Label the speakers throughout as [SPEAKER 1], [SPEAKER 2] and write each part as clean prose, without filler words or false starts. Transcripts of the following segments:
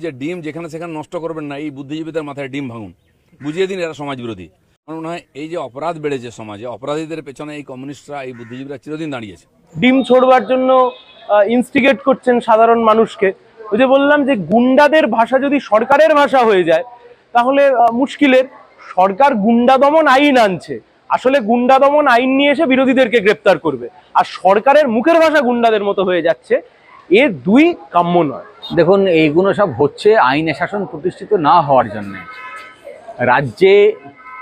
[SPEAKER 1] যে ডিম যেখানে সেখানে নষ্ট করবেন না, এই বুদ্ধিজীবীদের মাথায় ডিম ভাঙুন, বুঝিয়ে দিন এরা সমাজ বিরোধী। আমার মনে হয় এই যে অপরাধ বেড়েছে সমাজে, অপরাধীদের পেছনে এই কমিউনিস্টরা, এই বুদ্ধিজীবীরা চিরদিন দাঁড়িয়েছে।
[SPEAKER 2] ডিম ছোড়বার জন্য ইনস্টিগেট করছেন সাধারণ মানুষকে। ওই যে বললাম যে গুন্ডাদের ভাষা যদি সরকারের ভাষা হয়ে যায় তাহলে মুশকিলের। সরকার গুন্ডা দমন আইন আনছে, আসলে গুন্ডা দমন আইন নিয়ে এসে বিরোধীদেরকে গ্রেপ্তার করবে, আর সরকারের মুখের ভাষা গুন্ডাদের মতো হয়ে যাচ্ছে। এ দুই কাম্য নয়।
[SPEAKER 3] দেখুন, এইগুলো সব হচ্ছে আইন শাসন প্রতিষ্ঠিত না হওয়ার জন্যে।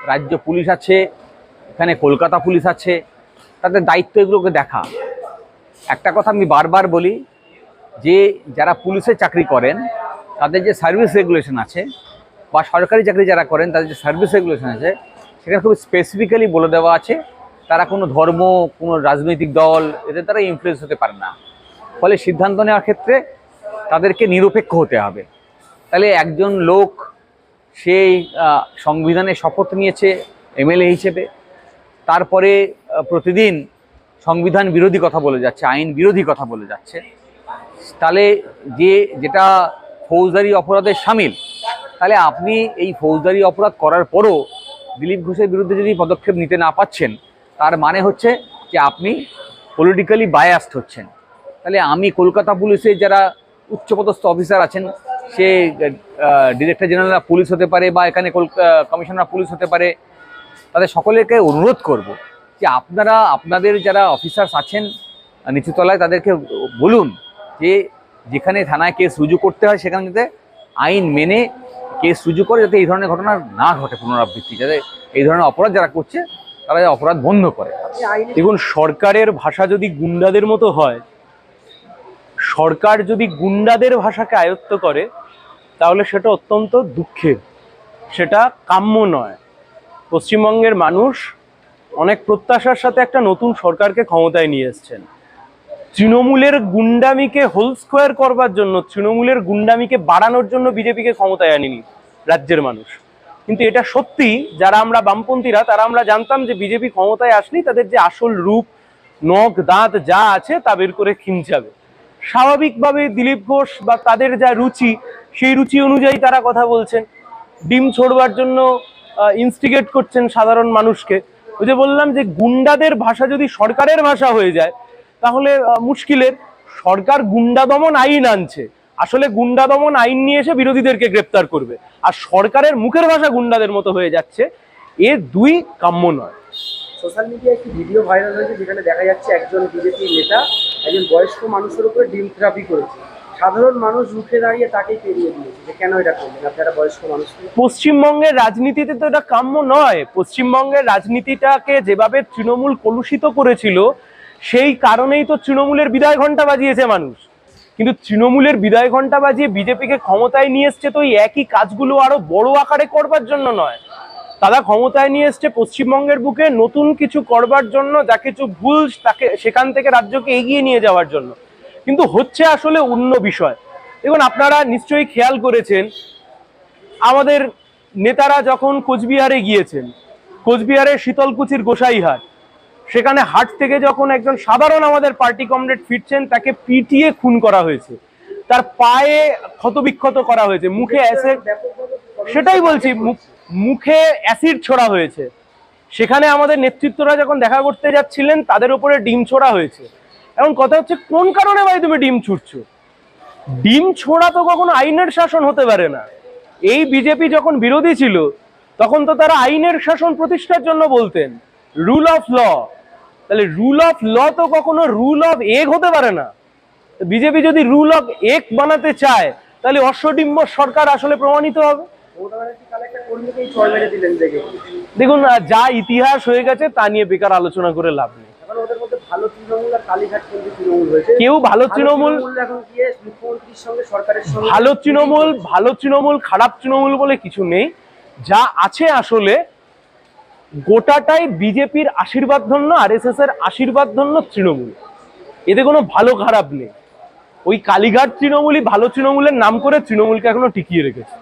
[SPEAKER 3] রাজ্য পুলিশ আছে, এখানে কলকাতা পুলিশ আছে, তাদের দায়িত্ব এগুলোকে দেখা। একটা কথা আমি বারবার বলি যে যারা পুলিশে চাকরি করেন তাদের যে সার্ভিস রেগুলেশন আছে, বা সরকারি চাকরি যারা করেন তাদের যে সার্ভিস রেগুলেশন আছে, সেখানে খুব স্পেসিফিক্যালি বলে দেওয়া আছে তারা কোনো ধর্ম, কোনো রাজনৈতিক দল এদের দ্বারা ইনফ্লুয়েন্স হতে পারে না। ফলে সিদ্ধান্ত নেওয়ার ক্ষেত্রে তাদেরকে নিরপেক্ষ হতে হবে। তাহলে একজন লোক সেই সংবিধানে শপথ নিয়েছে এমএলএ হিসেবে, তারপরে প্রতিদিন সংবিধান বিরোধী কথা বলে যাচ্ছে, আইন বিরোধী কথা বলে যাচ্ছে, তাহলে যেটা ফৌজদারি অপরাধের শামিল, তাহলে আপনি এই ফৌজদারি অপরাধ করার পরও দিলীপ ঘোষের বিরুদ্ধে যদি পদক্ষেপ নিতে না পাচ্ছেন, তার মানে হচ্ছে যে আপনি পলিটিক্যালি বায়াসড হচ্ছেন। তাহলে আমি কলকাতা পুলিশের যারা উচ্চপদস্থ অফিসার আছেন, সে ডিরেক্টর জেনারেল পুলিশ হতে পারে বা এখানে কমিশনার পুলিশ হতে পারে, তাদের সকলেকে অনুরোধ করব যে আপনারা আপনাদের যারা অফিসার্স আছেন নিচুতলায় তাদেরকে বলুন যে যেখানে থানায় কেস রুজু করতে হয় সেখানে যাতে আইন মেনে কেস রুজু করে, যাতে এই ধরনের ঘটনা না ঘটে পুনরাবৃত্তি, যাতে এই ধরনের অপরাধ যারা করছে তারা অপরাধ বন্ধ করে।
[SPEAKER 2] দেখুন, সরকারের ভাষা যদি গুন্ডাদের মতো হয়, সরকার যদি গুন্ডাদের ভাষাকে আয়ত্ত করে, তাহলে সেটা অত্যন্ত দুঃখের, সেটা কাম্য নয়। পশ্চিমবঙ্গের মানুষ অনেক প্রত্যাশার সাথে একটা নতুন সরকারকে ক্ষমতায় নিয়ে এসছেন। তৃণমূলের গুন্ডামিকে হোল স্কোয়ার করবার জন্য, তৃণমূলের গুন্ডামিকে বাড়ানোর জন্য বিজেপিকে ক্ষমতায় আনেনি রাজ্যের মানুষ। কিন্তু এটা সত্যি, যারা আমরা বামপন্থীরা তারা আমরা জানতাম যে বিজেপি ক্ষমতায় আসলেই তাদের যে আসল রূপ, নখ দাঁত যা আছে তা বের করে খিঞ্চাবে। স্বাভাবিকভাবে দিলীপ ঘোষ বা তাদের যা রুচি, সেই রুচি অনুযায়ী তারা কথা বলছেন। ডিম ছোড়বার জন্য ইনস্টিগেট করছেন সাধারণ মানুষকে। ওই যে বললাম যে গুন্ডাদের ভাষা যদি সরকারের ভাষা হয়ে যায় তাহলে মুশকিলের। সরকার গুন্ডা দমন আইন আনছে, আসলে গুন্ডা দমন আইন নিয়ে এসে বিরোধীদেরকে গ্রেপ্তার করবে, আর সরকারের মুখের ভাষা গুন্ডাদের মতো হয়ে যাচ্ছে। এ দুই কাম্য নয়।
[SPEAKER 4] সোশ্যাল মিডিয়ায় একটি ভিডিও ভাইরাল হয়েছে যেখানে দেখা যাচ্ছে একজন বিজেপি নেতা একজন বয়স্ক মানুষের উপরে ডিম থেরাপি করেছে। সাধারণ মানুষ রুখে দাঁড়িয়ে তাকেই পেরিয়ে দিয়েছে যে কেন এটা করলেন আপনারা বয়স্ক মানুষ।
[SPEAKER 2] পশ্চিমবঙ্গের রাজনীতিতে তো এটা কাম্য নয়। পশ্চিমবঙ্গের রাজনীতিটাকে যেভাবে তৃণমূল কলুষিত করেছিল, সেই কারণেই তো তৃণমূলের বিদায় ঘণ্টা বাজিয়েছে মানুষ। কিন্তু তৃণমূলের বিদায় ঘণ্টা বাজিয়ে বিজেপিকে ক্ষমতায় নিয়ে এসছে তো এই একই কাজগুলো আরো বড় আকারে করবার জন্য নয়। তারা ক্ষমতায় নিয়ে এসছে পশ্চিমবঙ্গের বুকে নতুন কিছু করবার জন্য, যা কিছু ভুল তাকে সেখান থেকে রাজ্যকে এগিয়ে নিয়ে যাওয়ার জন্য। কিন্তু হচ্ছে আসলে অন্য বিষয়। দেখুন, আপনারা নিশ্চয়ই খেয়াল করেছেন, আমাদের নেতারা যখন কোচবিহারে গিয়েছেন, কোচবিহারের শীতলকুচির গোসাইহাট, সেখানে হাট থেকে যখন একজন সাধারণ আমাদের পার্টি কমরেড ফিরছেন, তাকে পিটিয়ে খুন করা হয়েছে, তার পায়ে ক্ষতবিক্ষত করা হয়েছে, মুখে অ্যাসিড, সেটাই বলছি, মুখে অ্যাসিড ছোড়া হয়েছে। সেখানে আমাদের নেতৃত্বরা যখন দেখা করতে যাচ্ছিলেন তাদের উপরে ডিম ছোড়া হয়েছে। এখন কথা হচ্ছে, কোন কারণে ভাই তুমি ডিম ছুটছো? ডিম ছোড়া তো কখনো আইনের শাসন হতে পারে না। এই বিজেপি যখন বিরোধী ছিল তখন তো তারা আইনের শাসন প্রতিষ্ঠার জন্য বলতেন, রুল অফ ল। তাহলে রুল অফ ল তো কখনো রুল অফ এগ হতে পারে না। বিজেপি যদি রুল অফ এগ বানাতে চায় তাহলে অশ্বডিম্ব সরকার আসলে প্রমাণিত হবে। দেখুন, যা ইতিহাস হয়ে গেছে তা নিয়ে বেকার আলোচনা করে লাভ নেই। কেউ ভালো তৃণমূল, ভালো তৃণমূল খারাপ তৃণমূল বলে কিছু নেই। যা আছে আসলে গোটাটাই বিজেপির আশীর্বাদ ধন্য, আরএসএস এর আশীর্বাদ ধন্য তৃণমূল। এতে কোনো ভালো খারাপ নেই। ওই কালীঘাট তৃণমূলই ভালো তৃণমূলের নাম করে তৃণমূলকে এখনো টিকিয়ে রেখেছে।